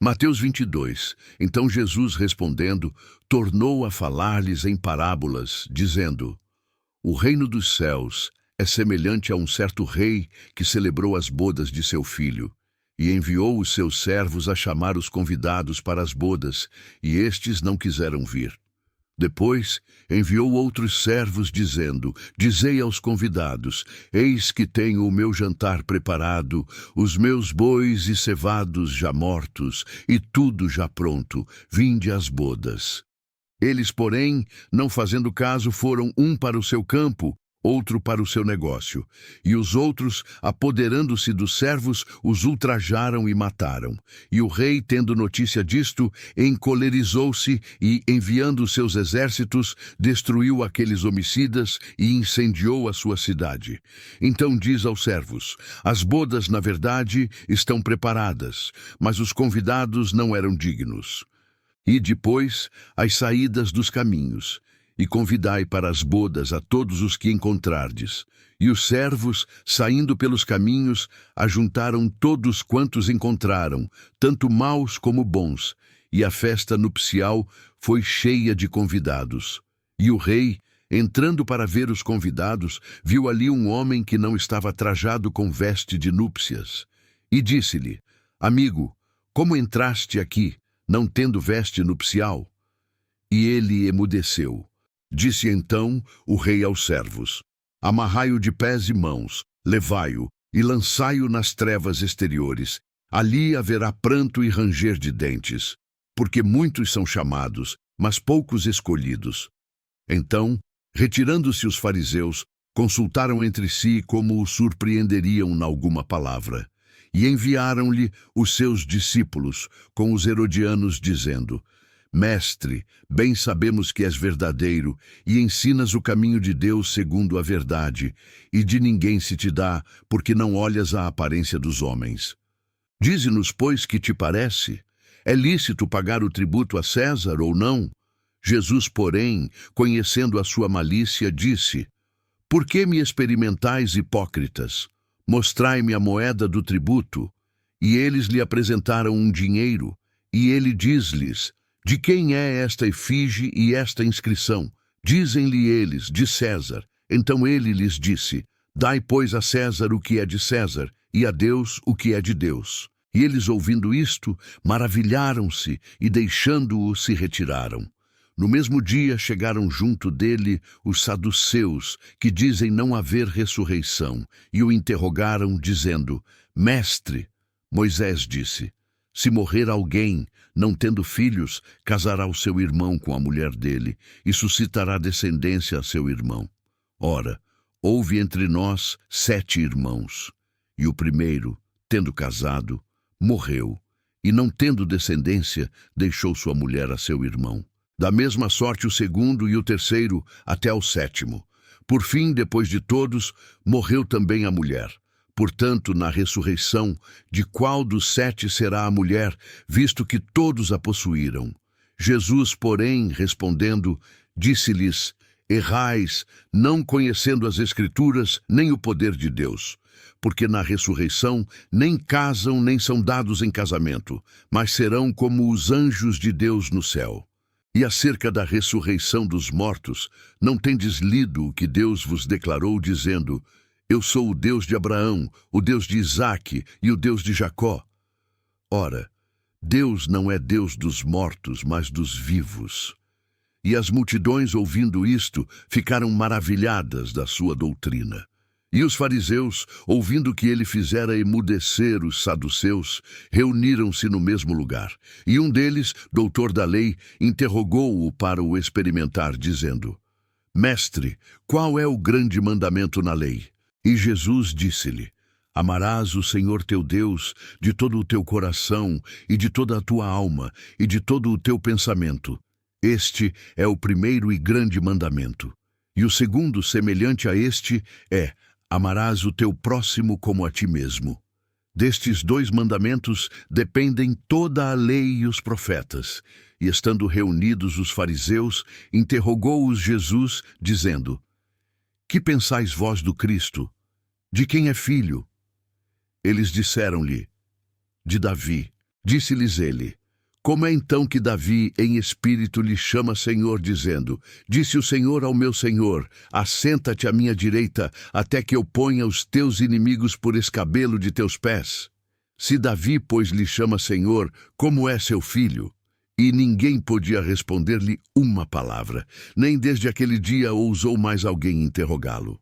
Mateus 22. Então Jesus, respondendo, tornou a falar-lhes em parábolas, dizendo: O reino dos céus é semelhante a um certo rei que celebrou as bodas de seu filho, e enviou os seus servos a chamar os convidados para as bodas, e estes não quiseram vir. Depois enviou outros servos, dizendo: Dizei aos convidados: Eis que tenho o meu jantar preparado, os meus bois e cevados já mortos, e tudo já pronto, vinde às bodas. Eles, porém, não fazendo caso, foram um para o seu campo, outro para o seu negócio. E os outros, apoderando-se dos servos, os ultrajaram e mataram. E o rei, tendo notícia disto, encolerizou-se e, enviando os seus exércitos, destruiu aqueles homicidas e incendiou a sua cidade. Então diz aos servos: As bodas, na verdade, estão preparadas, mas os convidados não eram dignos. E depois, as saídas dos caminhos, e convidai para as bodas a todos os que encontrardes. E os servos, saindo pelos caminhos, ajuntaram todos quantos encontraram, tanto maus como bons, e a festa nupcial foi cheia de convidados. E o rei, entrando para ver os convidados, viu ali um homem que não estava trajado com veste de núpcias. E disse-lhe: Amigo, como entraste aqui, não tendo veste nupcial? E ele emudeceu. Disse então o rei aos servos: Amarrai-o de pés e mãos, levai-o e lançai-o nas trevas exteriores. Ali haverá pranto e ranger de dentes, porque muitos são chamados, mas poucos escolhidos. Então, retirando-se os fariseus, consultaram entre si como o surpreenderiam nalguma palavra. E enviaram-lhe os seus discípulos com os herodianos, dizendo: Mestre, bem sabemos que és verdadeiro e ensinas o caminho de Deus segundo a verdade, e de ninguém se te dá, porque não olhas a aparência dos homens. Dize-nos, pois, que te parece? É lícito pagar o tributo a César ou não? Jesus, porém, conhecendo a sua malícia, disse: Por que me experimentais, hipócritas? Mostrai-me a moeda do tributo. E eles lhe apresentaram um dinheiro, e ele diz-lhes: De quem é esta efígie e esta inscrição? Dizem-lhe eles: De César. Então ele lhes disse: Dai, pois, a César o que é de César, e a Deus o que é de Deus. E eles, ouvindo isto, maravilharam-se, e deixando-o, se retiraram. No mesmo dia chegaram junto dele os saduceus, que dizem não haver ressurreição, e o interrogaram, dizendo: Mestre, Moisés disse: Se morrer alguém, não tendo filhos, casará o seu irmão com a mulher dele, e suscitará descendência a seu irmão. Ora, houve entre nós 7 irmãos, e o primeiro, tendo casado, morreu, e não tendo descendência, deixou sua mulher a seu irmão. Da mesma sorte o segundo e o terceiro, até ao 7º. Por fim, depois de todos, morreu também a mulher. Portanto, na ressurreição, de qual dos 7 será a mulher, visto que todos a possuíram? Jesus, porém, respondendo, disse-lhes: Errais, não conhecendo as Escrituras, nem o poder de Deus. Porque na ressurreição nem casam nem são dados em casamento, mas serão como os anjos de Deus no céu. E acerca da ressurreição dos mortos, não tendes lido o que Deus vos declarou, dizendo: Eu sou o Deus de Abraão, o Deus de Isaque e o Deus de Jacó? Ora, Deus não é Deus dos mortos, mas dos vivos. E as multidões, ouvindo isto, ficaram maravilhadas da sua doutrina. E os fariseus, ouvindo que ele fizera emudecer os saduceus, reuniram-se no mesmo lugar. E um deles, doutor da lei, interrogou-o para o experimentar, dizendo: Mestre, qual é o grande mandamento na lei? E Jesus disse-lhe: Amarás o Senhor teu Deus de todo o teu coração, e de toda a tua alma, e de todo o teu pensamento. Este é o primeiro e grande mandamento. E o segundo, semelhante a este, é: Amarás o teu próximo como a ti mesmo. Destes 2 mandamentos dependem toda a lei e os profetas. E estando reunidos os fariseus, interrogou-os Jesus, dizendo: Que pensais vós do Cristo? De quem é filho? Eles disseram-lhe: De Davi. Disse-lhes ele: Como é então que Davi, em espírito, lhe chama Senhor, dizendo: Disse o Senhor ao meu Senhor: Assenta-te à minha direita, até que eu ponha os teus inimigos por escabelo de teus pés? Se Davi, pois, lhe chama Senhor, como é seu filho? E ninguém podia responder-lhe uma palavra, nem desde aquele dia ousou mais alguém interrogá-lo.